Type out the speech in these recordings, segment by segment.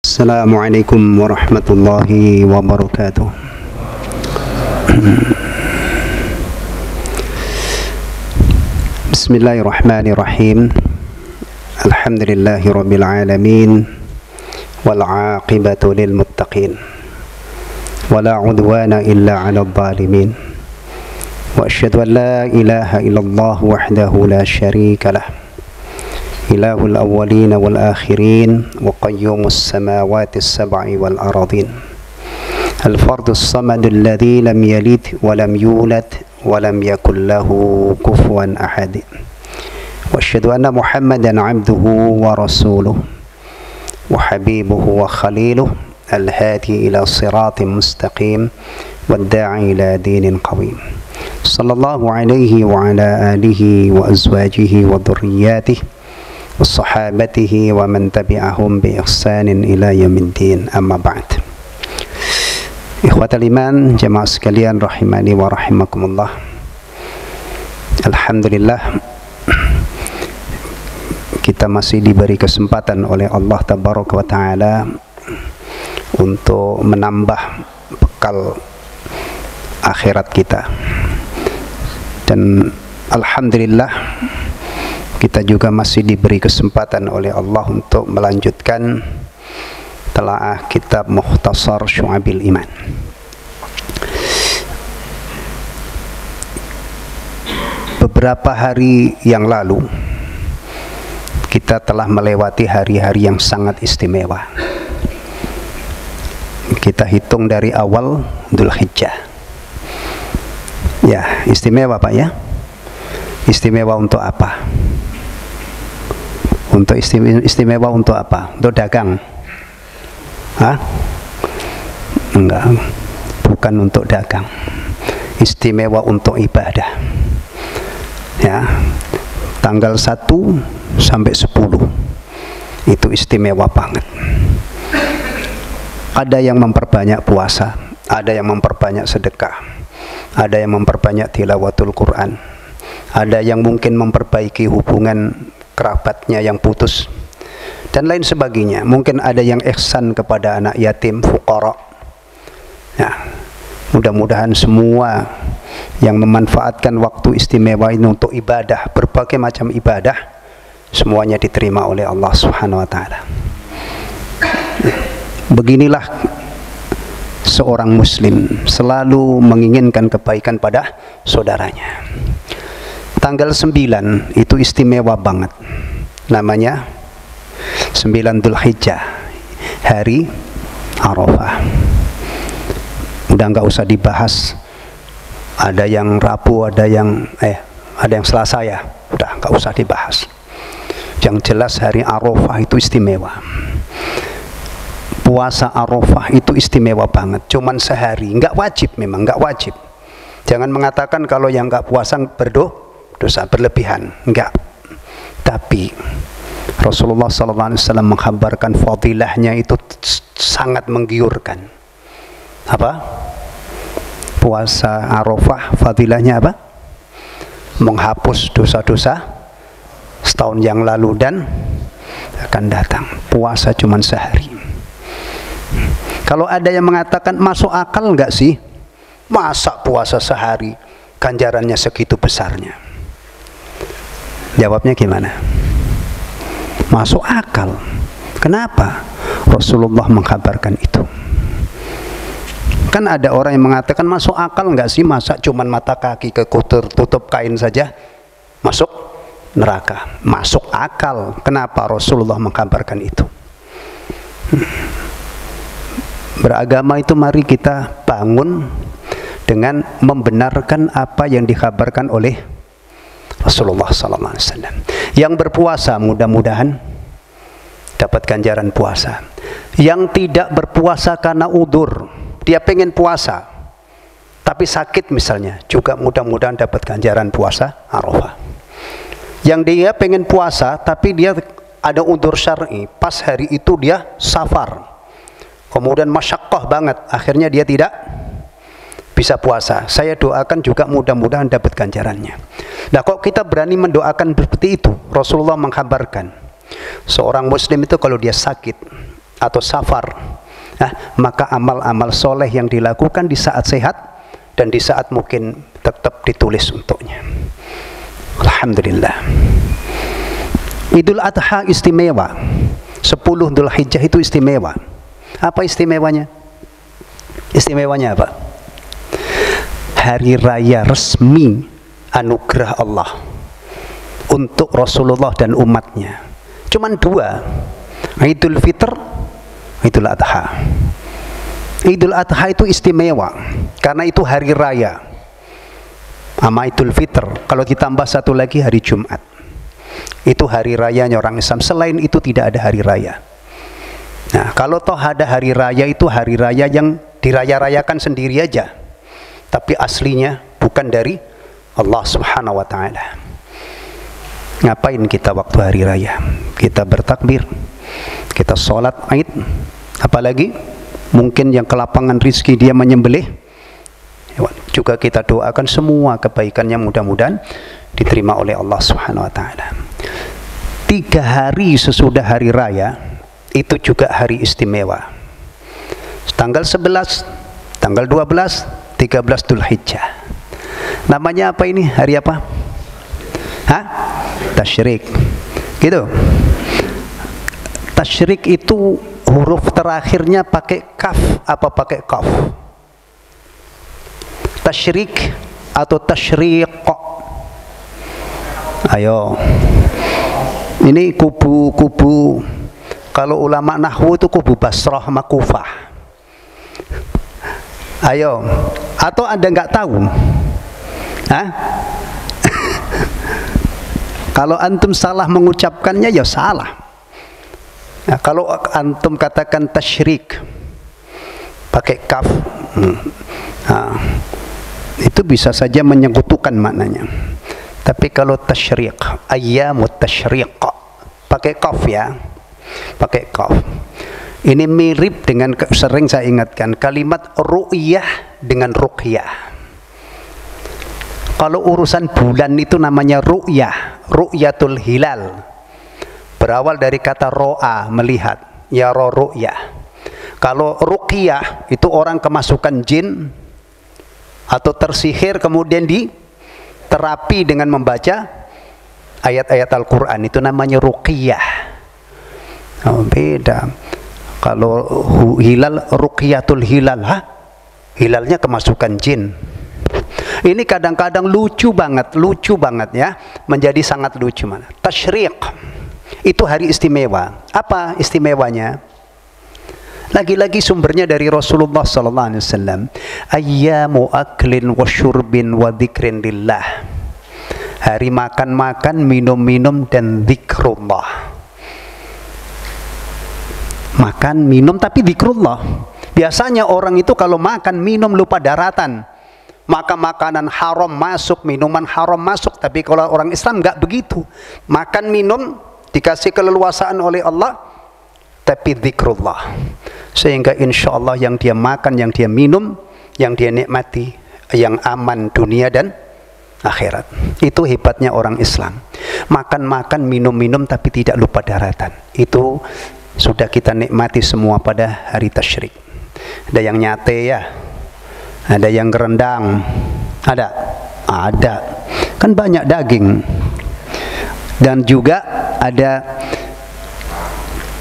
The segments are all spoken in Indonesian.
Assalamualaikum warahmatullahi wabarakatuh. Bismillahirrahmanirrahim. Alhamdulillahi rabbil alamin. Wal aqibatu lil muttaqin. Wala udwana illa 'alal zalimin. Wa asyhadu an la ilaha illallah wahdahu la syarika lah. Ilahul awwalin wal akhirin wa qayyumus samawati as-sab'i wal aradin. Al-fardus samadul ladzi lam yalid wa lam yulad wa lam yakul lahu kufuwan ahad. Wa asyhadu anna Muhammadan 'abduhu wa rasuluhu wa habibuhu wa khaliluhu al-hadi ila siratin mustaqim wad-da'i ila dinin qawim. Sallallahu alaihi wa ala alihi wa azwajihi wa dhurriyyatihi sahabatihi wa man tabi'ahum bi ihsanin ila yaumiddin, amma ba'd. Ikhwatal iman, jamaah sekalian rahimani wa rahimakumullah. Alhamdulillah, kita masih diberi kesempatan oleh Allah tabaraka wa taala untuk menambah bekal akhirat kita. Dan alhamdulillah, kita juga masih diberi kesempatan oleh Allah untuk melanjutkan telaah kitab Mukhtasar Syu'abil Iman. Beberapa hari yang lalu kita telah melewati hari-hari yang sangat istimewa. Kita hitung dari awal Dzulhijjah. Ya, istimewa Pak ya. Istimewa untuk apa? Untuk istimewa untuk apa? Untuk dagang? Hah? Enggak, bukan untuk dagang. Istimewa untuk ibadah. Ya, tanggal 1 sampai 10 itu istimewa banget. Ada yang memperbanyak puasa, ada yang memperbanyak sedekah, ada yang memperbanyak tilawatul Quran, ada yang mungkin memperbaiki hubungan kerabatnya yang putus dan lain sebagainya. Mungkin ada yang ihsan kepada anak yatim, fuqara. Ya, mudah-mudahan semua yang memanfaatkan waktu istimewa ini untuk ibadah, berbagai macam ibadah, semuanya diterima oleh Allah Subhanahu wa taala. Beginilah seorang muslim, selalu menginginkan kebaikan pada saudaranya. Tanggal 9 itu istimewa banget. Namanya 9 Dzulhijjah, hari Arafah. Udah nggak usah dibahas. Ada yang Rabu, ada yang Selasa ya. Udah nggak usah dibahas. Yang jelas hari Arafah itu istimewa. Puasa Arafah itu istimewa banget. Cuman sehari, nggak wajib memang, nggak wajib. Jangan mengatakan kalau yang nggak puasa dosa berlebihan, enggak. Tapi Rasulullah SAW mengkhabarkan fadilahnya itu sangat menggiurkan. Apa? Puasa Arafah fadilahnya apa? Menghapus dosa-dosa setahun yang lalu dan akan datang. Puasa cuma sehari. Kalau ada yang mengatakan masuk akal enggak sih? Masa puasa sehari ganjarannya segitu besarnya? Jawabnya gimana? Masuk akal. Kenapa? Rasulullah mengkabarkan itu. Kan ada orang yang mengatakan masuk akal enggak sih, masa cuman mata kaki tutup kain saja masuk neraka? Masuk akal. Kenapa Rasulullah mengkabarkan itu? Beragama itu mari kita bangun dengan membenarkan apa yang dikabarkan oleh Rasulullah SAW. Yang berpuasa mudah-mudahan dapat ganjaran puasa. Yang tidak berpuasa karena udzur, dia pengen puasa tapi sakit misalnya, juga mudah-mudahan dapat ganjaran puasa Arafah. Yang dia pengen puasa tapi dia ada udzur syar'i, pas hari itu dia safar, kemudian masyaqqah banget, akhirnya dia tidak bisa puasa. Saya doakan juga mudah-mudahan dapat ganjarannya. Nah, kok kita berani mendoakan seperti itu? Rasulullah mengkabarkan seorang muslim itu kalau dia sakit atau safar, maka amal-amal soleh yang dilakukan di saat sehat dan di saat mungkin tetap ditulis untuknya. Alhamdulillah. Idul Adha istimewa, 10 Dzulhijjah itu istimewa. Apa istimewanya? Istimewanya apa? Hari raya resmi anugerah Allah untuk Rasulullah dan umatnya. Cuman 2, Idul Fitr, Idul Adha. Idul Adha itu istimewa karena itu hari raya. Sama Idul Fitr, kalau ditambah satu lagi hari Jumat, itu hari rayanya orang Islam. Selain itu tidak ada hari raya. Nah, kalau toh ada hari raya, itu hari raya yang diraya-rayakan sendiri aja, tapi aslinya bukan dari Allah Subhanahu wa Ta'ala. Ngapain kita waktu hari raya? Kita bertakbir, kita sholat Aid, apalagi mungkin yang kelapangan rizki dia menyembelih, juga kita doakan semua kebaikannya mudah-mudahan diterima oleh Allah Subhanahu wa Ta'ala. 3 hari sesudah hari raya itu juga hari istimewa. Tanggal 11, tanggal 12, 13 Dzulhijjah. Namanya apa ini? Hari apa? Tasyrik. Gitu. Tasyrik itu huruf terakhirnya pakai kaf apa pakai qaf? Tasyrik atau tasyriq? Ayo. Ini kubu kalau ulama nahwu itu kubu Basrah sama Kufah. Ayo. Atau Anda nggak tahu? Kalau antum salah mengucapkannya ya salah. Nah, kalau antum katakan tasyrik pakai kaf, itu bisa saja menyekutukan maknanya. Tapi kalau tasyrik, ayyamut tasyriq, pakai kaf ya, pakai kaf. Ini mirip dengan, sering saya ingatkan, kalimat ru'yah dengan ruqyah. Kalau urusan bulan itu namanya ru'yah, ru'yatul hilal. Berawal dari kata ro'a, melihat, ya ru'yah. Kalau ruqyah itu orang kemasukan jin atau tersihir kemudian diterapi dengan membaca ayat-ayat Al-Quran, itu namanya ruqyah. Beda. Kalau hilal, ruqyatul hilal, hilalnya kemasukan jin. Ini kadang-kadang lucu banget ya, menjadi sangat lucu. Tasyriq itu hari istimewa. Apa istimewanya? Lagi-lagi sumbernya dari Rasulullah sallallahu alaihi wasallam. Ayyamu aklin wa syurbin wa dzikrin lillah. Hari makan-makan, minum-minum dan zikrullah. Makan, minum tapi zikrullah. Biasanya orang itu kalau makan, minum lupa daratan. Maka makanan haram masuk, minuman haram masuk. Tapi kalau orang Islam nggak begitu. Makan, minum, dikasih keleluasaan oleh Allah, tapi zikrullah. Sehingga insya Allah yang dia makan, yang dia minum, yang dia nikmati, yang aman dunia dan akhirat. Itu hebatnya orang Islam. Makan-makan, minum-minum, tapi tidak lupa daratan. Itu sudah kita nikmati semua pada hari tasyrik. Ada yang nyate ya, ada yang rendang, ada, kan banyak daging. Dan juga ada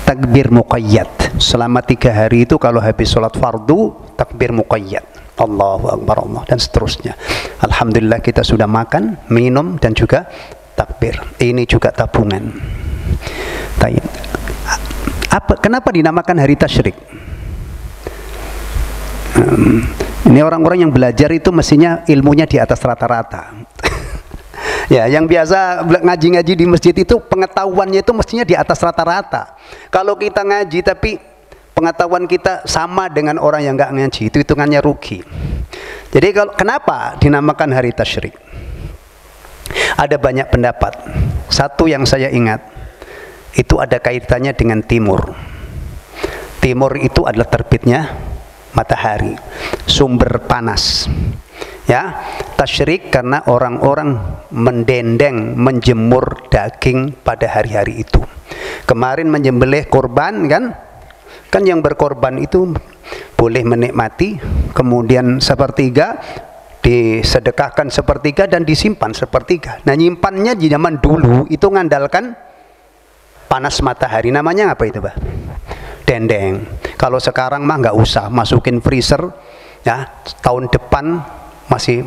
takbir muqayyad. Selama 3 hari itu kalau habis sholat fardu, takbir muqayyad, Allahu Akbar Allah, dan seterusnya. Alhamdulillah kita sudah makan, minum, dan juga takbir. Ini juga tabungan. Kenapa dinamakan hari tasyrik? Ini orang-orang yang belajar itu mestinya ilmunya di atas rata-rata. Ya, yang biasa ngaji-ngaji di masjid itu pengetahuannya itu mestinya di atas rata-rata. Kalau kita ngaji tapi pengetahuan kita sama dengan orang yang nggak ngaji, itu hitungannya rugi. Jadi kenapa dinamakan hari tasyrik? Ada banyak pendapat. Satu yang saya ingat, itu ada kaitannya dengan timur. Timur itu adalah terbitnya matahari, sumber panas. Ya, tasyrik karena orang-orang mendendeng, menjemur daging pada hari-hari itu. Kemarin menyembelih kurban kan, Kan yang berkorban itu boleh menikmati, kemudian sepertiga disedekahkan sepertiga dan disimpan sepertiga. Nah, nyimpannya di zaman dulu itu ngandalkan panas matahari. Namanya apa itu, Pak? Dendeng. Kalau sekarang mah nggak usah, masukin freezer ya, tahun depan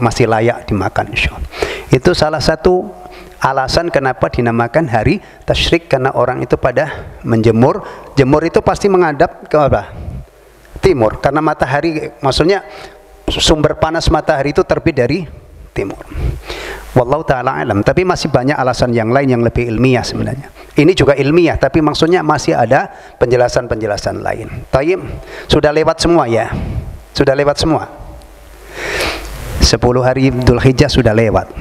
masih layak dimakan insyaallah. Itu salah satu alasan kenapa dinamakan hari tasyrik, karena orang itu pada menjemur. Jemur itu pasti menghadap ke apa? Timur, karena matahari, maksudnya sumber panas matahari itu terbit dari timur. Wallahu ta'ala alam. Tapi masih banyak alasan yang lain yang lebih ilmiah sebenarnya. Ini juga ilmiah, tapi maksudnya masih ada penjelasan-penjelasan lain. Tayyib, sudah lewat semua ya? Sudah lewat semua? 10 hari Dzul Hijjah sudah lewat.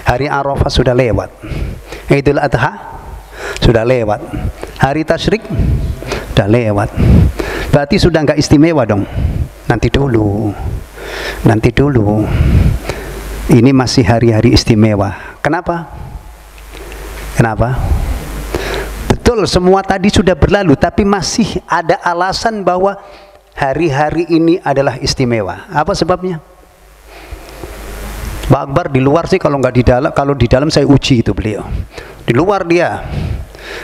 Hari Arafah sudah lewat. Idul Adha sudah lewat. Hari Tasyrik sudah lewat. Berarti sudah nggak istimewa dong. Nanti dulu. Ini masih hari-hari istimewa. Kenapa? Betul, semua tadi sudah berlalu, tapi masih ada alasan bahwa hari-hari ini adalah istimewa. Apa sebabnya? Pak Akbar di luar sih, kalau nggak di dalam, kalau di dalam saya uji itu beliau. Di luar dia,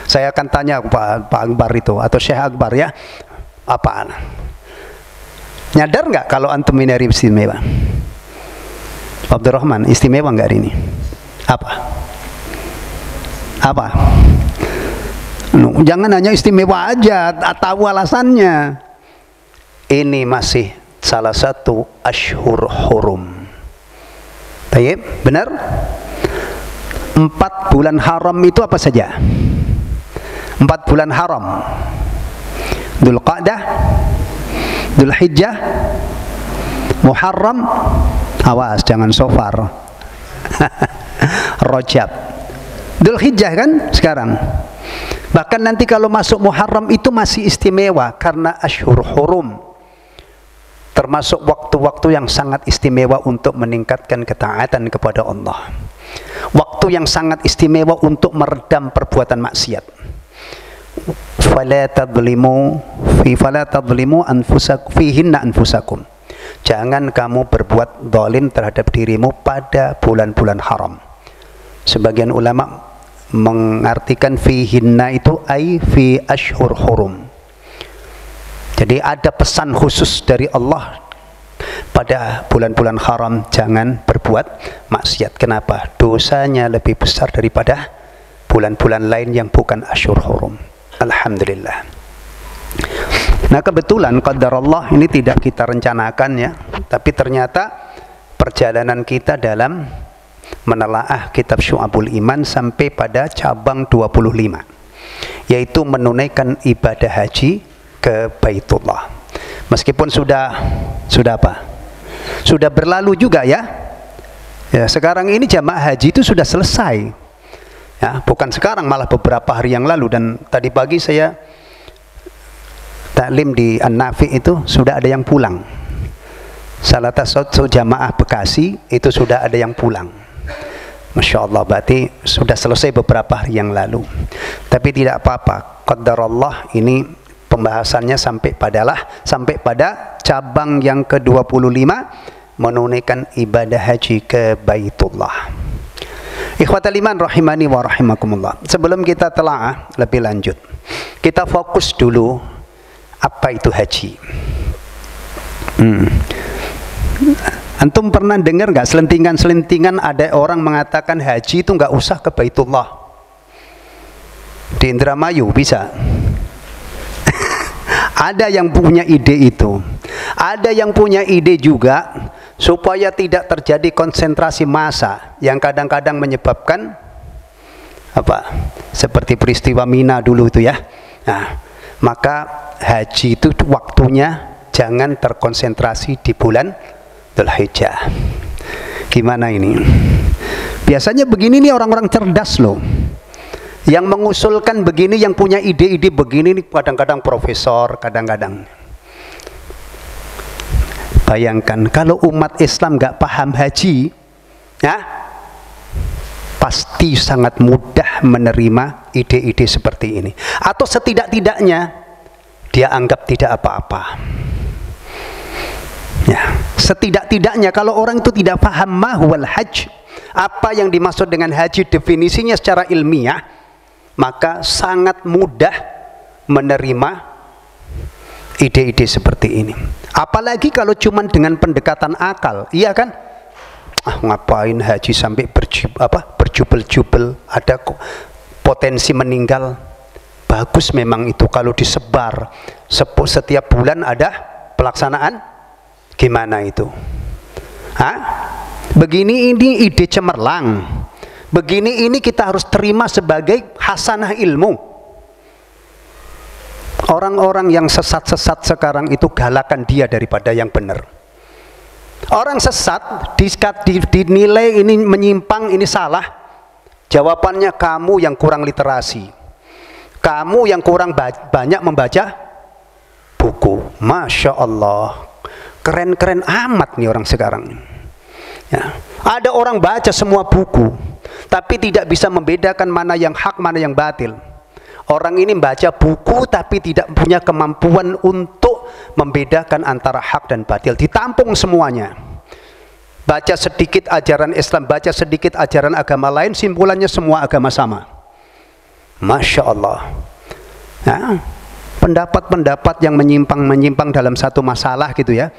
saya akan tanya Pak Akbar itu atau Syekh Akbar ya, apaan? Nyadar nggak kalau antum ini hari istimewa? Abdurrahman, istimewa nggak hari ini? Apa? Jangan hanya istimewa aja, tahu alasannya. Ini masih salah satu ashhur hurum. Baik, benar? 4 bulan haram itu apa saja? 4 bulan haram. Dzulqa'dah, Dzulhijjah, Muharram, awas jangan sofar. Rajab. Dzulhijjah kan sekarang. Bahkan nanti kalau masuk Muharram itu masih istimewa karena ashhur hurum. Termasuk waktu-waktu yang sangat istimewa untuk meningkatkan ketaatan kepada Allah. Waktu yang sangat istimewa untuk meredam perbuatan maksiat. Fala tadlimu fihinna anfusakum. Jangan kamu berbuat zalim terhadap dirimu pada bulan-bulan haram. Sebagian ulama mengartikan fihinna itu ai fi ashhur hurum. Jadi ada pesan khusus dari Allah pada bulan-bulan haram, jangan berbuat maksiat. Kenapa? Dosanya lebih besar daripada bulan-bulan lain yang bukan ashhur hurum. Alhamdulillah. Nah, kebetulan qadar Allah ini tidak kita rencanakan ya, tapi ternyata perjalanan kita dalam menelaah kitab Syu'abul Iman sampai pada cabang 25, yaitu menunaikan ibadah haji ke Baitullah. Meskipun sudah apa? Sudah berlalu juga ya. Ya, sekarang ini jamaah haji itu sudah selesai. Ya, bukan sekarang, malah beberapa hari yang lalu. Dan tadi pagi saya taklim di An-Nafi itu sudah ada yang pulang. Salah satu jamaah Bekasi itu sudah ada yang pulang. Masya Allah, berarti sudah selesai beberapa hari yang lalu. Tapi tidak apa-apa. Qadarullah ini pembahasannya sampai pada cabang yang ke-25, menunaikan ibadah haji ke Baitullah. Ikhwatal iman rahimani wa rahimakumullah. Sebelum kita telaah lebih lanjut, kita fokus dulu apa itu haji. Antum pernah dengar nggak selentingan-selentingan ada orang mengatakan haji itu nggak usah ke Baitullah? Di Indramayu bisa. Ada yang punya ide itu. Ada yang punya ide juga supaya tidak terjadi konsentrasi massa yang kadang-kadang menyebabkan apa? Seperti peristiwa Mina dulu itu ya. Nah, maka haji itu waktunya jangan terkonsentrasi di bulan Dzulhijjah. Gimana ini? Biasanya begini nih orang-orang cerdas loh. Yang mengusulkan begini, yang punya ide-ide begini nih kadang-kadang profesor, kadang-kadang. Bayangkan kalau umat Islam nggak paham haji, ya, pasti sangat mudah menerima ide-ide seperti ini. Atau setidak-tidaknya dia anggap tidak apa-apa. Ya, setidak-tidaknya kalau orang itu tidak paham mahwal hajj, apa yang dimaksud dengan haji, definisinya secara ilmiah, maka sangat mudah menerima ide-ide seperti ini. Apalagi kalau cuma dengan pendekatan akal, iya kan? Ngapain haji sampai berjubel-jubel, ada potensi meninggal. Bagus memang itu kalau disebar setiap bulan ada pelaksanaan. Gimana itu? Begini ini ide cemerlang. Begini ini kita harus terima sebagai hasanah ilmu. Orang-orang yang sesat-sesat sekarang itu galakan dia daripada yang benar. Orang sesat dinilai ini menyimpang, ini salah. Jawabannya kamu yang kurang literasi. Kamu yang kurang banyak membaca buku. Masya Allah. Keren-keren amat nih orang sekarang. Ya. Ada orang baca semua buku, tapi tidak bisa membedakan mana yang hak, mana yang batil. Orang ini baca buku, tapi tidak punya kemampuan untuk membedakan antara hak dan batil. Ditampung semuanya. Baca sedikit ajaran Islam, baca sedikit ajaran agama lain, simpulannya semua agama sama. Masya Allah. Ya. Pendapat-pendapat yang menyimpang dalam satu masalah gitu ya.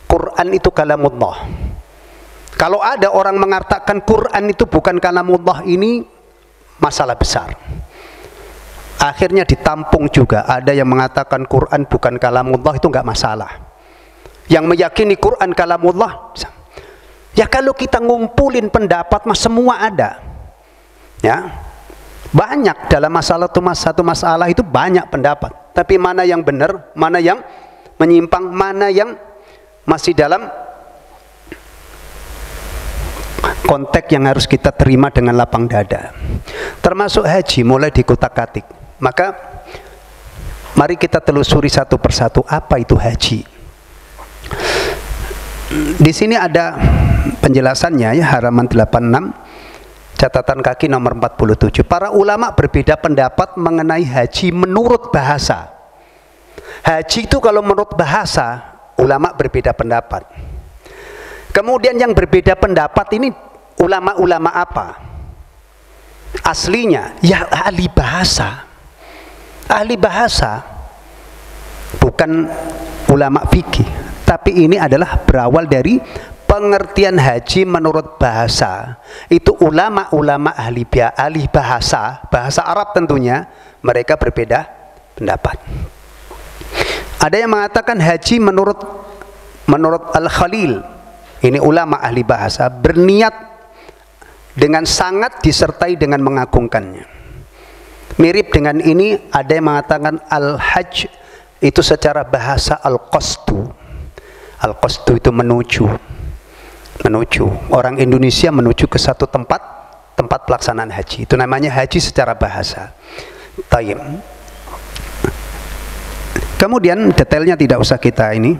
Quran itu kalamullah. Kalau ada orang mengatakan Quran itu bukan kalamullah, ini masalah besar. Akhirnya ditampung juga. Ada yang mengatakan Quran bukan kalamullah, itu enggak masalah. Yang meyakini Quran kalamullah, ya kalau kita ngumpulin pendapat mas semua ada. Ya. Banyak dalam satu masalah itu banyak pendapat. Tapi mana yang benar, mana yang menyimpang, mana yang masih dalam konteks yang harus kita terima dengan lapang dada. Termasuk haji mulai dikutak-katik. Maka mari kita telusuri satu persatu apa itu haji. Di sini ada penjelasannya ya, halaman 86, catatan kaki nomor 47. Para ulama berbeda pendapat mengenai haji menurut bahasa. Haji itu kalau menurut bahasa, ulama berbeda pendapat. Kemudian yang berbeda pendapat ini ulama-ulama apa? Aslinya ya ahli bahasa. Ahli bahasa, bukan ulama fikih, tapi ini adalah berawal dari pengertian haji menurut bahasa. Itu ulama-ulama ahli bahasa, bahasa Arab tentunya, mereka berbeda pendapat. Ada yang mengatakan haji menurut Al-Khalil, ini ulama ahli bahasa, berniat dengan sangat disertai dengan mengagungkannya. Mirip dengan ini ada yang mengatakan al-hajj itu secara bahasa al-qasdu. Al-qasdu itu menuju. Orang Indonesia menuju ke satu tempat pelaksanaan haji. Itu namanya haji secara bahasa. Tayyib. Kemudian detailnya tidak usah kita ini.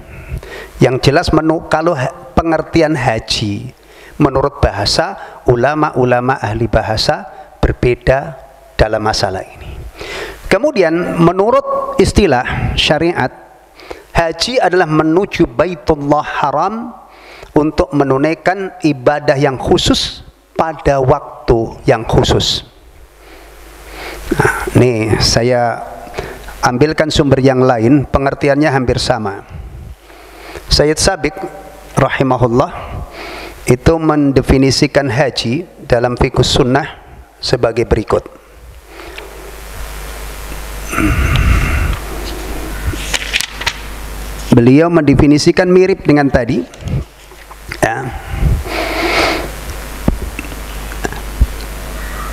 Yang jelas kalau pengertian haji menurut bahasa, ulama-ulama ahli bahasa berbeda dalam masalah ini. Kemudian menurut istilah syariat, haji adalah menuju Baitullah Haram untuk menunaikan ibadah yang khusus pada waktu yang khusus. Nah, nih saya ambilkan sumber yang lain, pengertiannya hampir sama. Sayyid Sabiq rahimahullah itu mendefinisikan haji dalam fiqh sunnah sebagai berikut. Beliau mendefinisikan mirip dengan tadi ya.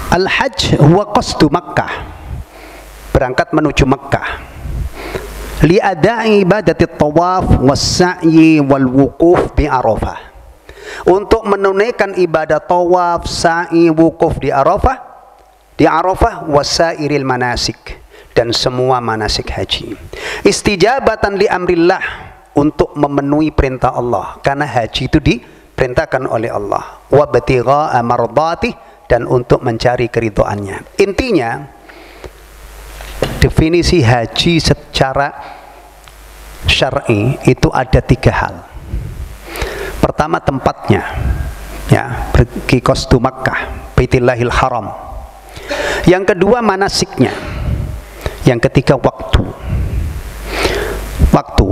Al-hajj huwa qasdu Makkah, berangkat menuju Makkah, li ada'i ibadati tawaf was-sa'yi wal wukuf bi Arafah, untuk menunaikan ibadah tawaf, sa'i, wukuf di Arafah wasairil manasik, dan semua manasik haji. Istijabatan li amrillah, untuk memenuhi perintah Allah, karena haji itu diperintahkan oleh Allah. Wa batigha'a mardhatih, dan untuk mencari keridhaannya. Intinya Definisi haji secara syar'i itu ada 3 hal. Pertama, tempatnya, ya, pergi qasdu Makkah, Baitillahil Haram. Yang kedua, manasiknya. Yang ketiga, waktu.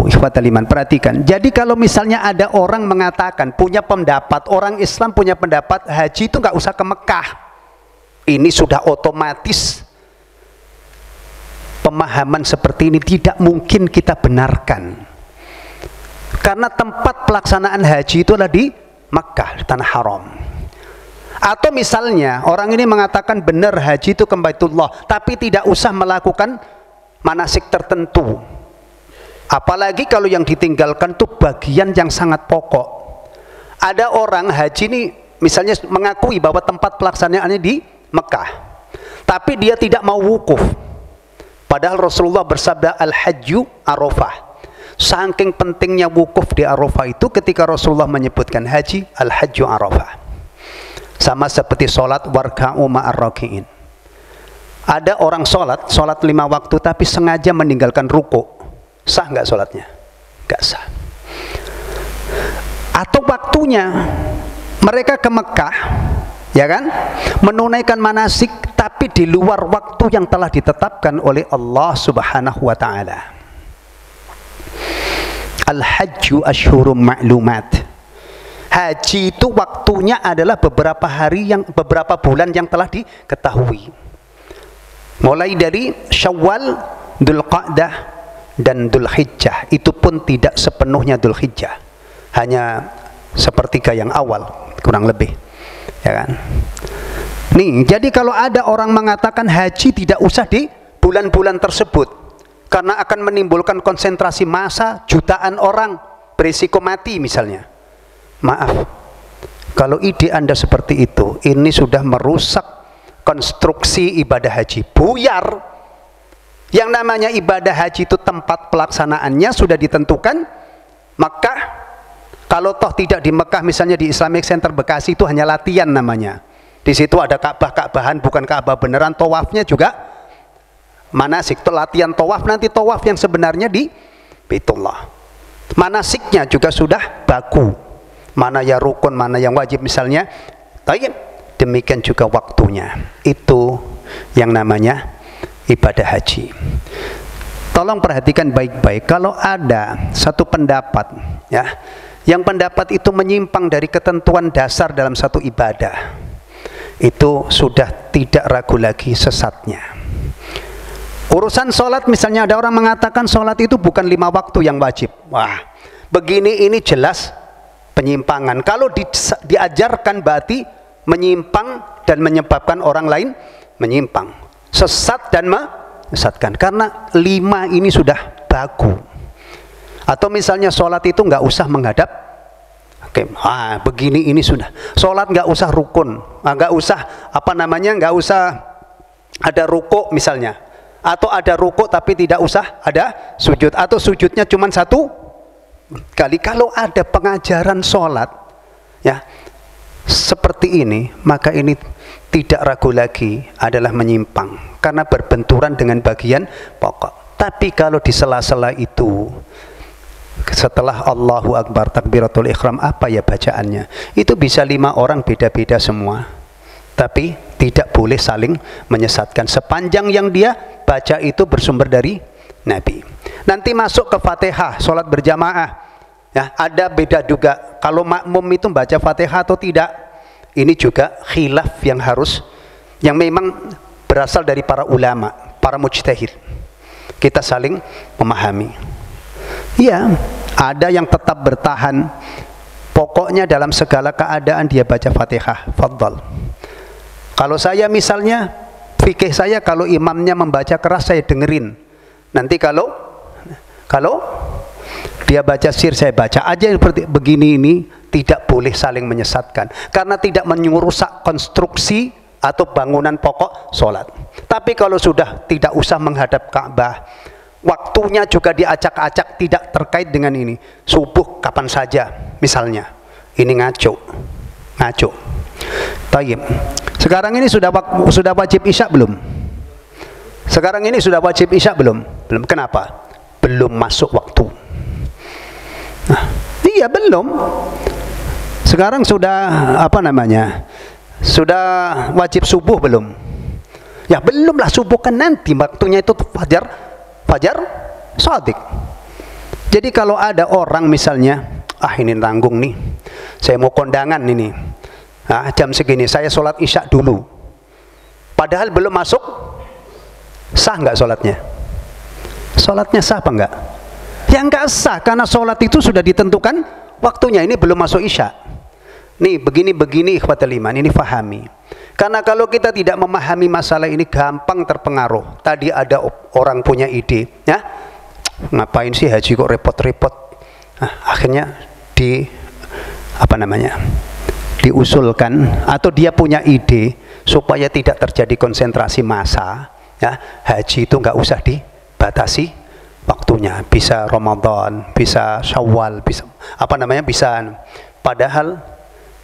Ikhwatal iman, perhatikan. Jadi kalau misalnya ada orang mengatakan, punya pendapat, orang Islam punya pendapat haji itu nggak usah ke Mekah, ini sudah otomatis. Pemahaman seperti ini tidak mungkin kita benarkan, karena tempat pelaksanaan haji itu adalah di Makkah, di tanah haram. Atau misalnya orang ini mengatakan benar haji itu ke Baitullah, tapi tidak usah melakukan manasik tertentu, apalagi kalau yang ditinggalkan itu bagian yang sangat pokok. Ada orang haji ini misalnya mengakui bahwa tempat pelaksanaannya di Mekah, tapi dia tidak mau wukuf. Padahal Rasulullah bersabda al-hajju Arafah. Saking pentingnya wukuf di Arafah itu, ketika Rasulullah menyebutkan haji, al-hajju Arafah. Sama seperti sholat warka'u ma'ar raki'in. Ada orang sholat 5 waktu tapi sengaja meninggalkan ruku, sah nggak sholatnya? Nggak sah. Atau waktunya mereka ke Mekah, ya kan, menunaikan manasik tapi di luar waktu yang telah ditetapkan oleh Allah Subhanahu wa taala. Al-hajju asyhurum ma'lumat. Haji itu waktunya adalah beberapa bulan yang telah diketahui. Mulai dari Syawal, Dzulqa'dah dan Dzulhijjah. Itu pun tidak sepenuhnya Dzulhijjah. Hanya sepertiga yang awal kurang lebih. Ya kan? Nih, jadi kalau ada orang mengatakan haji tidak usah di bulan-bulan tersebut karena akan menimbulkan konsentrasi massa, jutaan orang berisiko mati misalnya. Maaf, kalau ide Anda seperti itu, ini sudah merusak konstruksi ibadah haji. Buyar. Yang namanya ibadah haji itu tempat pelaksanaannya sudah ditentukan. Makkah, kalau toh tidak di Mekah, misalnya di Islamic Center Bekasi, itu hanya latihan namanya. Di situ ada Ka'bah-Ka'bahan, bukan Ka'bah beneran. Tawafnya juga manasik, latihan tawaf. Nanti tawaf yang sebenarnya di Baitullah. Manasiknya juga sudah baku, mana yang rukun, mana yang wajib misalnya. Tapi demikian juga waktunya. Itu yang namanya ibadah haji. Tolong perhatikan baik-baik. Kalau ada satu pendapat, ya, yang pendapat itu menyimpang dari ketentuan dasar dalam satu ibadah, itu sudah tidak ragu lagi sesatnya. Urusan sholat, misalnya ada orang mengatakan sholat itu bukan 5 waktu yang wajib. Wah, begini ini jelas penyimpangan. Kalau diajarkan berarti menyimpang dan menyebabkan orang lain menyimpang, sesat dan menyesatkan. Karena 5 ini sudah baku. Atau misalnya sholat itu nggak usah menghadap. Oke, begini ini sudah. Sholat nggak usah rukun, nggak usah nggak usah ada rukuk misalnya, atau ada rukuk tapi tidak usah ada sujud, atau sujudnya cuma 1 kali. Kalau ada pengajaran sholat, ya, seperti ini, maka ini tidak ragu lagi adalah menyimpang karena berbenturan dengan bagian pokok. Tapi kalau di sela-sela itu, setelah Allahu Akbar takbiratul ihram, apa ya bacaannya, itu bisa 5 orang beda-beda semua, tapi tidak boleh saling menyesatkan sepanjang yang dia baca itu bersumber dari Nabi. Nanti masuk ke Fatihah, sholat berjamaah, ya, ada beda juga kalau makmum itu baca Fatihah atau tidak. Ini juga khilaf yang memang berasal dari para ulama, para mujtahid. Kita saling memahami. Ya, ada yang tetap bertahan, pokoknya dalam segala keadaan dia baca Fatihah, fadhal. Kalau saya misalnya, fikih saya, kalau imamnya membaca keras saya dengerin. Nanti kalau dia baca sir, saya baca aja. Seperti begini ini tidak boleh saling menyesatkan, karena tidak merusak konstruksi atau bangunan pokok sholat. Tapi kalau sudah tidak usah menghadap Ka'bah, waktunya juga diacak-acak, tidak terkait dengan ini. Subuh kapan saja misalnya, ini ngaco. Tayyib. Sekarang ini sudah wajib isya belum? Sekarang ini sudah wajib isya belum? Belum. Kenapa? Belum masuk waktu. Nah, iya belum. Sekarang sudah sudah wajib subuh belum? Ya belum lah, subuh kan nanti waktunya itu fajar shadiq. Jadi kalau ada orang misalnya, ini tanggung nih, saya mau kondangan ini, jam segini saya sholat isya dulu, padahal belum masuk, sah nggak sholatnya? Sholatnya sah apa enggak? Ya enggak sah, karena sholat itu sudah ditentukan waktunya, ini belum masuk isya. Nih begini ikhwatul iman, ini fahami. Karena kalau kita tidak memahami masalah ini gampang terpengaruh. Tadi ada orang punya ide, ya ngapain sih haji kok repot-repot? Akhirnya diusulkan, atau dia punya ide supaya tidak terjadi konsentrasi massa, ya, haji itu nggak usah dibatasi waktunya, bisa Ramadan, bisa Syawal, bisa bisa. Padahal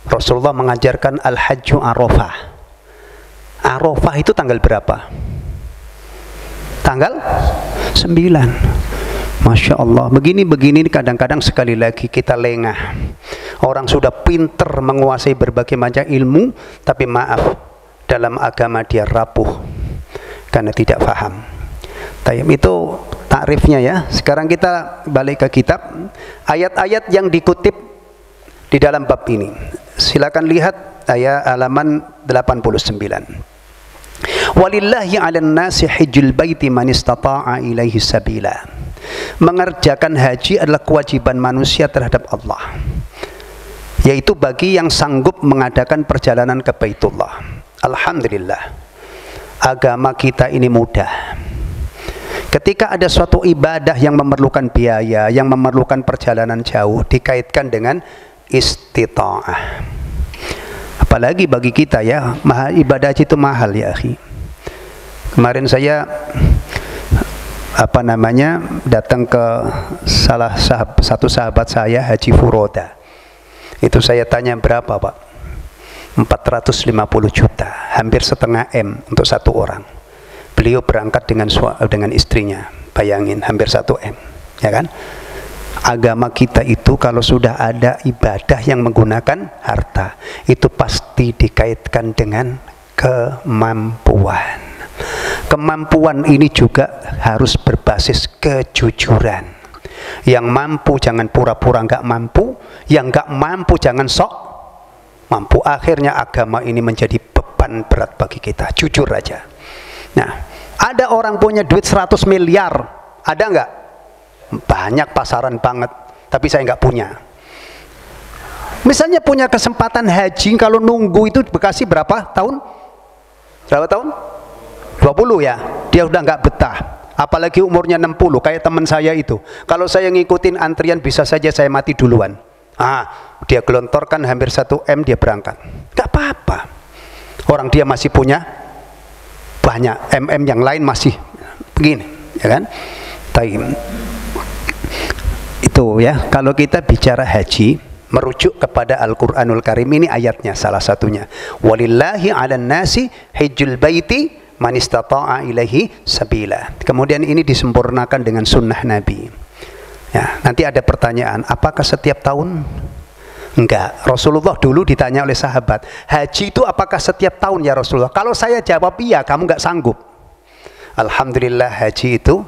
Rasulullah mengajarkan al-hajju Arafah. Arafah itu tanggal berapa? Tanggal 9. Masya Allah. Begini kadang-kadang sekali lagi kita lengah. Orang sudah pinter menguasai berbagai macam ilmu, tapi maaf, dalam agama dia rapuh karena tidak paham. Itu takrifnya ya. Sekarang kita balik ke kitab. Ayat-ayat yang dikutip di dalam bab ini. Silakan lihat ayat halaman 89. Walillahi 'alan nasi hajjul baiti man istata'a ilaihi sabila. Mengerjakan haji adalah kewajiban manusia terhadap Allah, yaitu bagi yang sanggup mengadakan perjalanan ke Baitullah. Alhamdulillah, agama kita ini mudah. Ketika ada suatu ibadah yang memerlukan biaya, yang memerlukan perjalanan jauh, dikaitkan dengan istita'ah. Apalagi bagi kita ya, ibadah haji itu mahal ya akhi. Kemarin saya datang ke satu sahabat saya, Haji Furoda. Itu saya tanya, berapa Pak? 450 juta, hampir setengah M untuk satu orang. Beliau berangkat dengan istrinya, bayangin hampir 1 M, ya kan? Agama kita itu kalau sudah ada ibadah yang menggunakan harta, itu pasti dikaitkan dengan kemampuan. Kemampuan ini juga harus berbasis kejujuran. Yang mampu jangan pura-pura nggak mampu, yang nggak mampu jangan sok mampu. Akhirnya agama ini menjadi beban berat bagi kita. Jujur aja. Nah, ada orang punya duit 100 miliar, ada nggak? Banyak, pasaran banget, tapi saya nggak punya. Misalnya punya kesempatan haji, kalau nunggu itu Bekasi berapa tahun? Berapa tahun? 20 ya, dia udah nggak betah. Apalagi umurnya 60, kayak teman saya itu. Kalau saya ngikutin antrian bisa saja saya mati duluan. Dia gelontorkan hampir 1 M, dia berangkat. Nggak apa-apa. Orang dia masih punya banyak MM yang lain masih begini, ya kan? Itu ya, kalau kita bicara haji merujuk kepada Al-Qur'anul Karim, ini ayatnya salah satunya. Walillahi 'alan nasi hajjul baiti man istata'a ilaihi sabila. Kemudian ini disempurnakan dengan sunnah Nabi. Ya, nanti ada pertanyaan, apakah setiap tahun? Enggak. Rasulullah dulu ditanya oleh sahabat, haji itu apakah setiap tahun ya Rasulullah? Kalau saya jawab iya, kamu enggak sanggup. Alhamdulillah, haji itu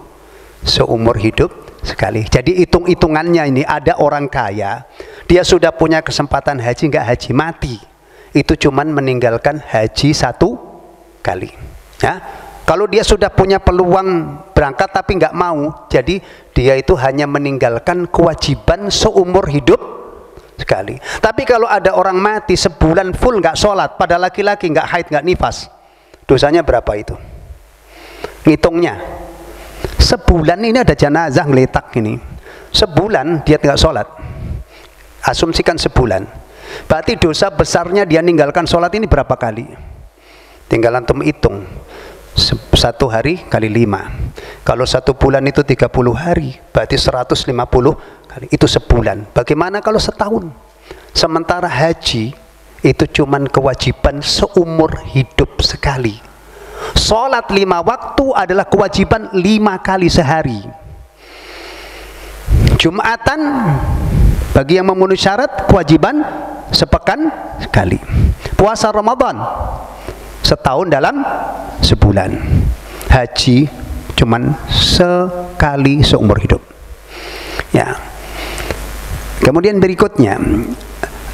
seumur hidup sekali. Jadi hitung-hitungannya ini, ada orang kaya, dia sudah punya kesempatan haji, enggak haji, mati. Itu cuman meninggalkan haji 1 kali. Ya. Kalau dia sudah punya peluang berangkat tapi enggak mau, jadi dia itu hanya meninggalkan kewajiban seumur hidup sekali. Tapi kalau ada orang mati sebulan full enggak sholat, pada laki-laki enggak haid, enggak nifas, dosanya berapa itu? Ngitungnya. Sebulan ini ada jenazah ngeletak ini, sebulan dia tidak sholat, asumsikan sebulan, berarti dosa besarnya dia ninggalkan sholat ini berapa kali? Tinggal antum hitung, 1 hari kali 5, kalau 1 bulan itu 30 hari, berarti 150 kali, itu sebulan. Bagaimana kalau setahun? Sementara haji itu cuman kewajiban seumur hidup sekali. Sholat 5 waktu adalah kewajiban 5 kali sehari. Jumatan bagi yang memenuhi syarat kewajiban sepekan sekali. Puasa Ramadan setahun dalam sebulan. Haji cuman sekali seumur hidup. Ya. Kemudian berikutnya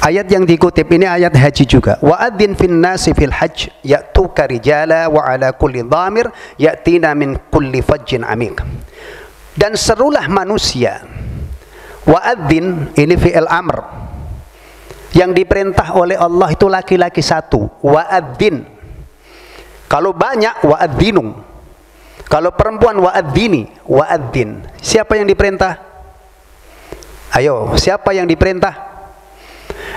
ayat yang dikutip ini ayat haji juga. Wa adzin fin nasi fil hajj ya'tuka rijala wa ala kulli dhamir ya'tina min kulli fajjin amiq. Dan serulah manusia. Wa adzin ini fi'il amr. Yang diperintah oleh Allah itu laki-laki satu. Wa adzin. Kalau banyak wa adzinu. Kalau perempuan wa adzini, wa adzin. Siapa yang diperintah? Ayo, siapa yang diperintah?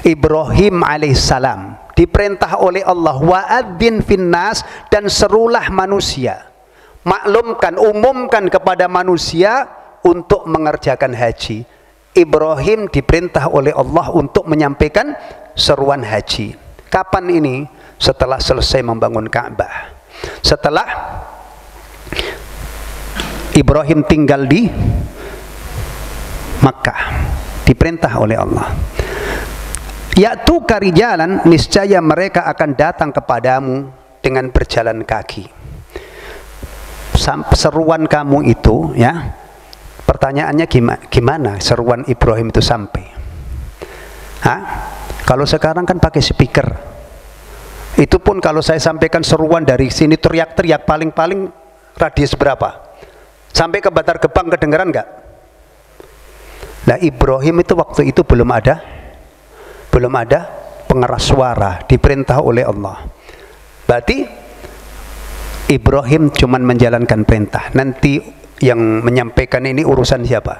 Ibrahim alaihissalam diperintah oleh Allah wa adzin finnas, dan serulah manusia. Maklumkan, umumkan kepada manusia untuk mengerjakan haji. Ibrahim diperintah oleh Allah untuk menyampaikan seruan haji. Kapan ini? Setelah selesai membangun Ka'bah. Setelah Ibrahim tinggal di Makkah, diperintah oleh Allah. Ya'tuka rijalan, niscaya mereka akan datang kepadamu dengan berjalan kaki. Seruan kamu itu, ya, pertanyaannya gimana seruan Ibrahim itu sampai? Kalau sekarang kan pakai speaker. Itu pun kalau saya sampaikan seruan dari sini teriak-teriak paling-paling radius berapa? Sampai ke Bantar Gebang kedengeran nggak? Nah, Ibrahim itu waktu itu belum ada pengeras suara, diperintah oleh Allah. Berarti Ibrahim cuman menjalankan perintah. Nanti yang menyampaikan ini urusan siapa?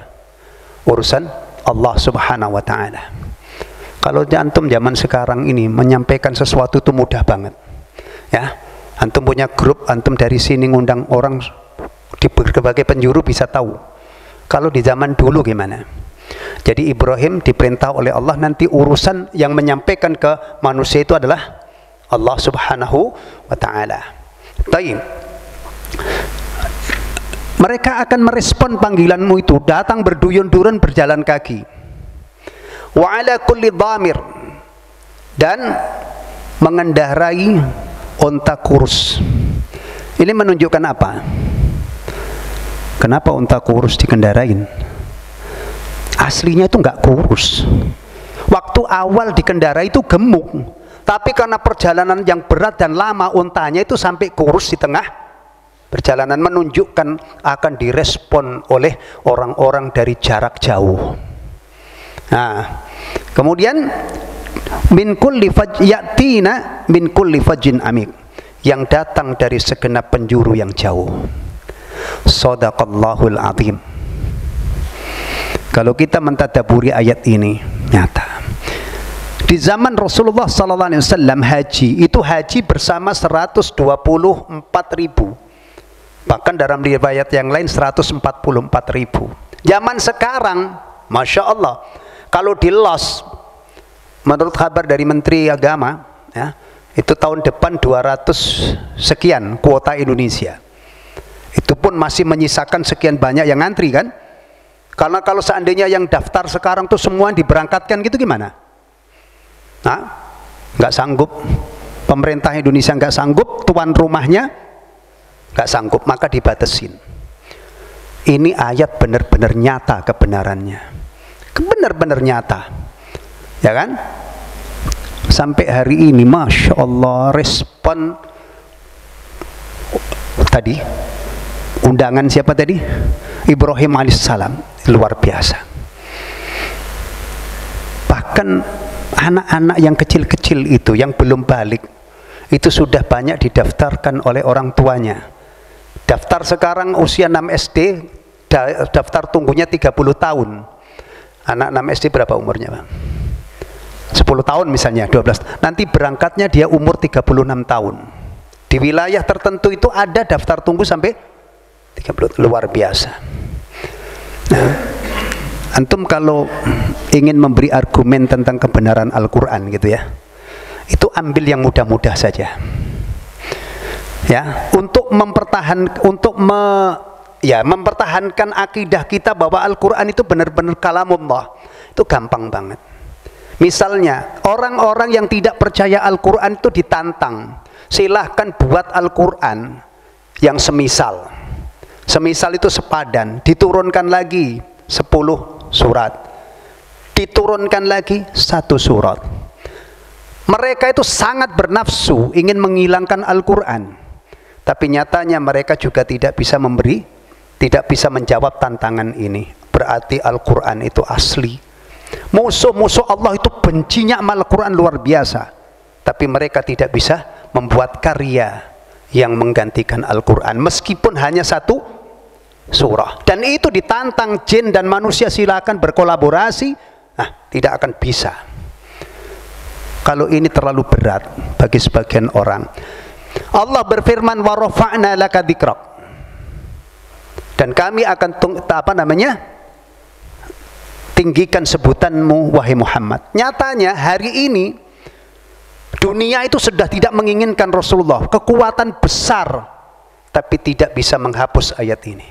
Urusan Allah Subhanahu wa taala. Kalau antum zaman sekarang ini menyampaikan sesuatu itu mudah banget. Ya. Antum punya grup, antum dari sini ngundang orang di berbagai penjuru bisa tahu. Kalau di zaman dulu gimana? Jadi Ibrahim diperintah oleh Allah, nanti urusan yang menyampaikan ke manusia itu adalah Allah Subhanahu wa taala. Baik. Mereka akan merespon panggilanmu itu, datang berduyun-duyun berjalan kaki. Wa ala kulli dhamir, dan mengendarai unta kurus. Ini menunjukkan apa? Kenapa unta kurus dikendarain? Aslinya itu nggak kurus. Waktu awal dikendarai itu gemuk, tapi karena perjalanan yang berat dan lama, untanya itu sampai kurus di tengah perjalanan, menunjukkan akan direspon oleh orang-orang dari jarak jauh. Nah, kemudian min kulli yatina min kulli fajjin amik, yang datang dari segenap penjuru yang jauh. Shadaqallahul azim. Kalau kita mentadaburi ayat ini, nyata di zaman Rasulullah SAW haji itu haji bersama 124.000, bahkan dalam riwayat yang lain 144.000. Zaman sekarang, masya Allah, kalau di los, menurut kabar dari Menteri Agama, ya, itu tahun depan 200 sekian kuota Indonesia. Itu pun masih menyisakan sekian banyak yang ngantri kan? Karena kalau seandainya yang daftar sekarang tuh semua diberangkatkan gitu gimana? Nah, nggak sanggup. Pemerintah Indonesia nggak sanggup, tuan rumahnya nggak sanggup, maka dibatasin. Ini ayat benar-benar nyata kebenarannya, benar-benar nyata, ya kan? Sampai hari ini, masya Allah, respon tadi undangan siapa tadi? Ibrahim alaihissalam, luar biasa. Bahkan anak-anak yang kecil-kecil itu, yang belum balik, itu sudah banyak didaftarkan oleh orang tuanya. Daftar sekarang usia 6 SD, daftar tunggunya 30 tahun. Anak 6 SD berapa umurnya, Bang? 10 tahun misalnya, 12. Nanti berangkatnya dia umur 36 tahun. Di wilayah tertentu itu ada daftar tunggu sampai 30, luar biasa. Nah, antum kalau ingin memberi argumen tentang kebenaran Al-Quran gitu ya, itu ambil yang mudah-mudah saja. Ya, untuk mempertahankan akidah kita bahwa Al-Quran itu benar-benar kalamullah, itu gampang banget. Misalnya orang-orang yang tidak percaya Al-Quran itu ditantang, silahkan buat Al-Quran yang semisal itu sepadan, diturunkan lagi 10 surat, diturunkan lagi 1 surat. Mereka itu sangat bernafsu ingin menghilangkan Al-Quran, tapi nyatanya mereka juga tidak bisa menjawab tantangan ini. Berarti Al-Quran itu asli. Musuh-musuh Allah itu bencinya sama Al-Quran luar biasa, tapi mereka tidak bisa membuat karya yang menggantikan Al-Quran meskipun hanya 1 surah. Dan itu ditantang jin dan manusia, silakan berkolaborasi, tidak akan bisa. Kalau ini terlalu berat bagi sebagian orang. Allah berfirman, wa rafa'na laka dzikrak, dan kami akan tinggikan sebutanmu wahai Muhammad. Nyatanya hari ini dunia itu sudah tidak menginginkan Rasulullah, kekuatan besar, tapi tidak bisa menghapus ayat ini.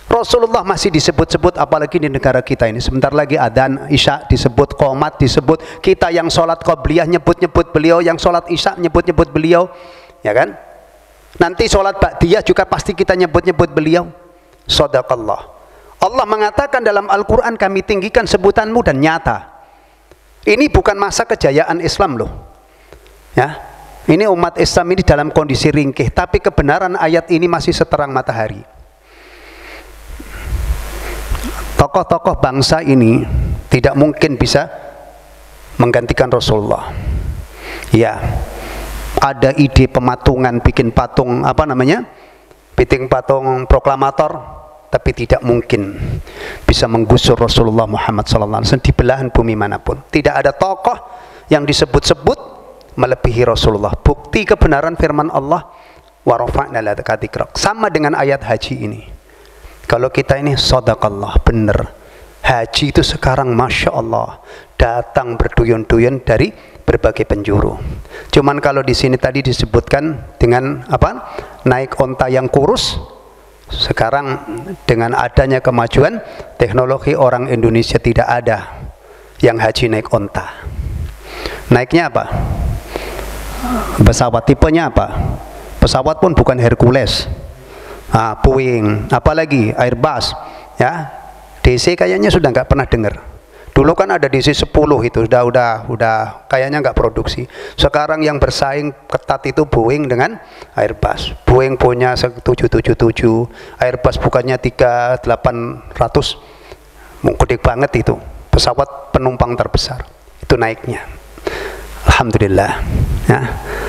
Rasulullah masih disebut-sebut, apalagi di negara kita ini. Sebentar lagi adzan Isya disebut, qomat disebut, kita yang sholat qobliyah nyebut-nyebut beliau, yang sholat Isya nyebut-nyebut beliau, ya kan? Nanti sholat ba'diyah juga pasti kita nyebut-nyebut beliau. Shadaqallah. Allah mengatakan dalam Al-Quran, kami tinggikan sebutanmu, dan nyata. Ini bukan masa kejayaan Islam loh. Ya, ini umat Islam ini dalam kondisi ringkih, tapi kebenaran ayat ini masih seterang matahari. Tokoh-tokoh bangsa ini tidak mungkin bisa menggantikan Rasulullah. Ya, ada ide pematungan, bikin patung bikin patung proklamator, tapi tidak mungkin bisa menggusur Rasulullah Muhammad SAW di belahan bumi manapun. Tidak ada tokoh yang disebut-sebut melebihi Rasulullah. Bukti kebenaran firman Allah, wa rafa'na laka dzikrak, sama dengan ayat haji ini. Kalau kita ini shadaqallah, benar. Haji itu sekarang Masya Allah datang berduyun-duyun dari berbagai penjuru. Cuman kalau di sini tadi disebutkan dengan naik onta yang kurus. Sekarang dengan adanya kemajuan teknologi, orang Indonesia tidak ada yang haji naik onta. Naiknya apa? Pesawat. Tipenya apa? Pesawat pun bukan Hercules, Boeing, apalagi Airbus, ya. DC kayaknya sudah nggak pernah dengar. Dulu kan ada DC-10 itu udah kayaknya nggak produksi. Sekarang yang bersaing ketat itu Boeing dengan Airbus. Boeing punya 777, Airbus bukannya 3800. Gede banget itu. Pesawat penumpang terbesar. Itu naiknya. Alhamdulillah. Ya.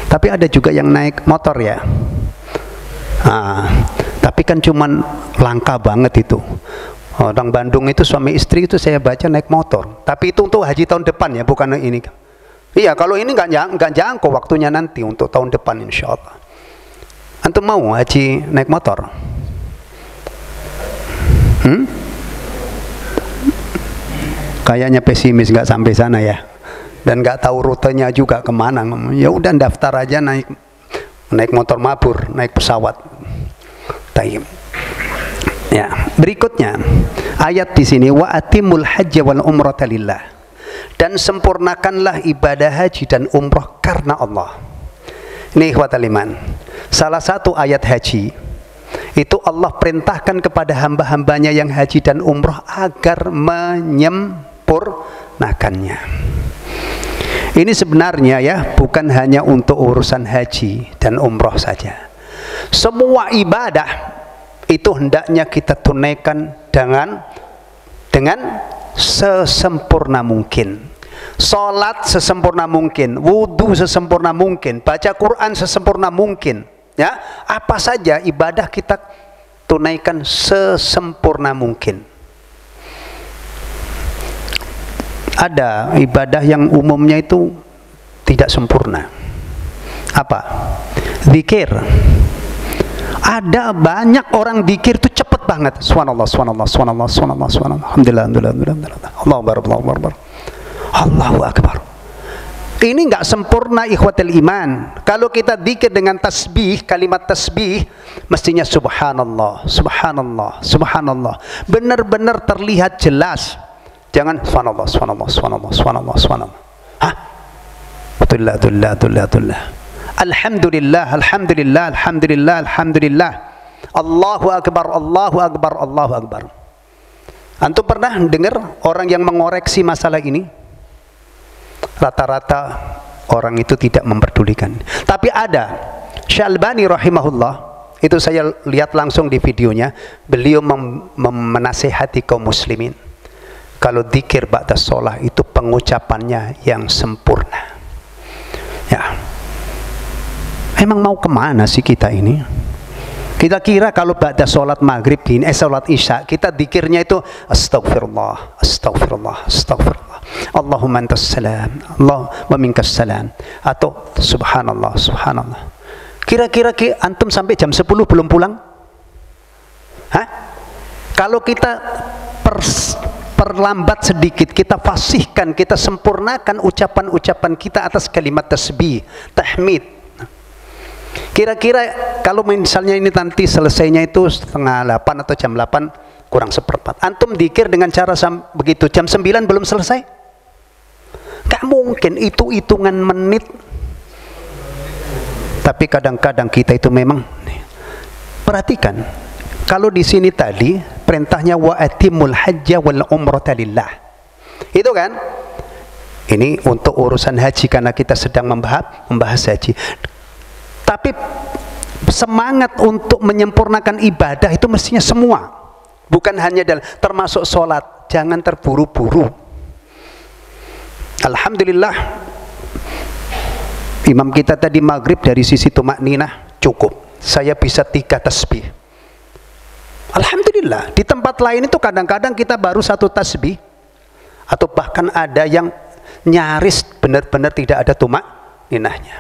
Tapi ada juga yang naik motor ya. Tapi kan cuman langka banget itu. Orang Bandung itu suami istri itu saya baca naik motor. Tapi itu untuk haji tahun depan ya, bukan ini. Iya, kalau ini nggak jangkau waktunya nanti, untuk tahun depan insya Allah. Antum mau haji naik motor? Kayaknya pesimis, nggak sampai sana ya. Dan nggak tahu rutenya juga kemana. Ya udah daftar aja naik motor mabur, naik pesawat. Tayyib. Ya, berikutnya ayat di sini, wa atimul hajja wal umrata lillah, dan sempurnakanlah ibadah haji dan umrah karena Allah. Ini ikhwatal iman, salah satu ayat haji itu Allah perintahkan kepada hamba-hambanya yang haji dan umrah agar menyempurnakannya. Ini sebenarnya ya bukan hanya untuk urusan haji dan umrah saja. Semua ibadah itu hendaknya kita tunaikan dengan sesempurna mungkin. Salat sesempurna mungkin, wudu sesempurna mungkin, baca Quran sesempurna mungkin. Ya, apa saja ibadah kita tunaikan sesempurna mungkin. Ada ibadah yang umumnya itu tidak sempurna. Apa? Zikir. Ada banyak orang zikir itu cepat banget. Subhanallah, subhanallah, subhanallah, subhanallah, subhanallah. Alhamdulillah, alhamdulillah, alhamdulillah. Allahu akbar, Allahu akbar. Allahu akbar. Ini nggak sempurna ikhwatul iman. Kalau kita dzikir dengan tasbih, kalimat tasbih, mestinya subhanallah, subhanallah, subhanallah. Benar-benar terlihat jelas. Jangan subhanallah, subhanallah, subhanallah, subhanallah, subhanallah. Hah? Tullah, tullah, tullah, tullah. Alhamdulillah, alhamdulillah, alhamdulillah, alhamdulillah. Allahu akbar, Allahu akbar, Allahu akbar. Antum pernah dengar orang yang mengoreksi masalah ini? Rata-rata orang itu tidak memperdulikan. Tapi ada Syalbani rahimahullah, itu saya lihat langsung di videonya, beliau menasihati kaum muslimin kalau dzikir ba'da sholat itu pengucapannya yang sempurna. Ya, emang mau kemana sih kita ini? Kita kira kalau ba'da sholat maghrib ini, sholat isya, kita dzikirnya itu astagfirullah, astagfirullah, astagfirullah, Allahumma antas salam, Allah wa minkas salam, atau subhanallah, subhanallah. Kira-kira antum sampai jam 10 belum pulang? Hah? Kalau kita perlambat sedikit, kita fasihkan, kita sempurnakan ucapan-ucapan kita atas kalimat tasbih, tahmid. Kira-kira kalau misalnya ini nanti selesainya itu setengah 8 atau jam 8 kurang seperempat, antum dzikir dengan cara begitu, jam 9 belum selesai? Gak mungkin, itu hitungan menit. Tapi kadang-kadang kita itu memang, perhatikan, kalau di sini tadi perintahnya wa atimul hajja wal umrata lillah, itu kan, ini untuk urusan haji karena kita sedang membahas haji. Tapi semangat untuk menyempurnakan ibadah itu mestinya semua, bukan hanya termasuk sholat. Jangan terburu-buru. Alhamdulillah, imam kita tadi maghrib dari sisi tumakninah cukup. Saya bisa 3 tasbih. Alhamdulillah. Di tempat lain itu kadang-kadang kita baru 1 tasbih, atau bahkan ada yang nyaris benar-benar tidak ada tumakninahnya.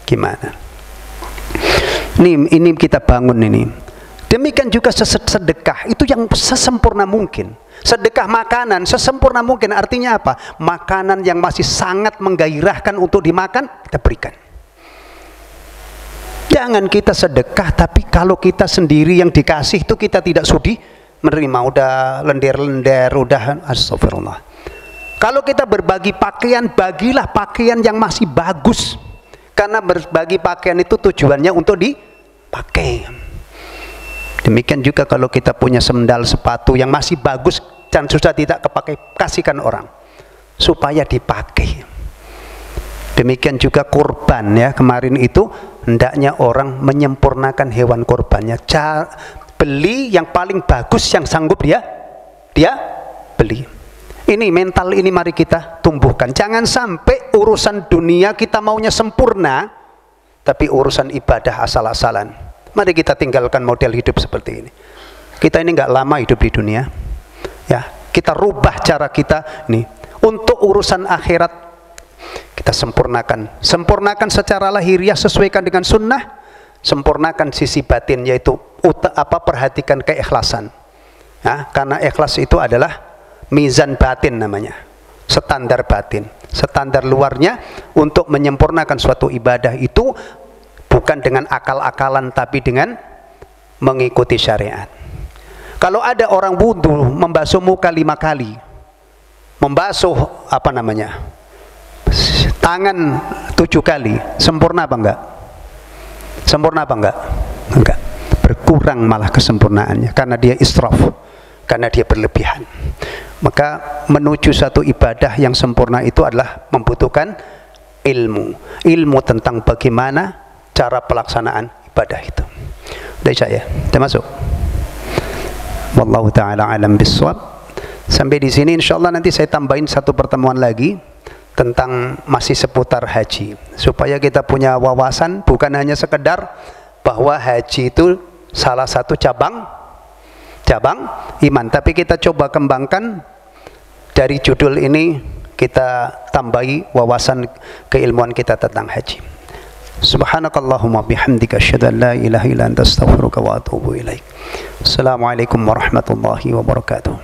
Gimana? Ini kita bangun ini. Demikian juga sedekah itu yang sesempurna mungkin. Sedekah makanan sesempurna mungkin. Artinya apa? Makanan yang masih sangat menggairahkan untuk dimakan, kita berikan. Jangan kita sedekah tapi kalau kita sendiri yang dikasih itu kita tidak sudi menerima, udah lender-lender, udah astagfirullah. Kalau kita berbagi pakaian, bagilah pakaian yang masih bagus. Karena berbagi pakaian itu tujuannya untuk dipakai. Demikian juga kalau kita punya sendal sepatu yang masih bagus dan sudah tidak kepakai, kasihkan orang supaya dipakai. Demikian juga kurban ya, kemarin itu hendaknya orang menyempurnakan hewan kurbannya. Beli yang paling bagus yang sanggup dia beli. Ini mental ini mari kita tumbuhkan. Jangan sampai urusan dunia kita maunya sempurna, tapi urusan ibadah asal-asalan. Mari kita tinggalkan model hidup seperti ini. Kita ini nggak lama hidup di dunia, ya. Kita rubah cara kita ini untuk urusan akhirat. Kita sempurnakan secara lahiriah, sesuaikan dengan sunnah. Sempurnakan sisi batin, yaitu perhatikan keikhlasan. Ya, karena ikhlas itu adalah mizan batin namanya, standar batin. Standar luarnya untuk menyempurnakan suatu ibadah itu bukan dengan akal-akalan tapi dengan mengikuti syariat. Kalau ada orang wudu membasuh muka 5 kali, membasuh tangan 7 kali, sempurna apa enggak? Sempurna apa enggak? Enggak. Berkurang malah kesempurnaannya karena dia israf, karena dia berlebihan. Maka menuju satu ibadah yang sempurna itu adalah membutuhkan ilmu tentang bagaimana cara pelaksanaan ibadah itu. Udah Isya ya? Udah masuk? Wallahu ta'ala alam biswab. Sampai di sini insyaallah nanti saya tambahin 1 pertemuan lagi tentang masih seputar haji, supaya kita punya wawasan bukan hanya sekedar bahwa haji itu salah satu cabang iman, tapi kita coba kembangkan dari judul ini, kita tambahi wawasan keilmuan kita tentang haji. Subhanakallahumma bihamdika asyhadu an la ilaha illa anta astaghfiruka wa atubu ilaik. Assalamualaikum warahmatullahi wabarakatuh.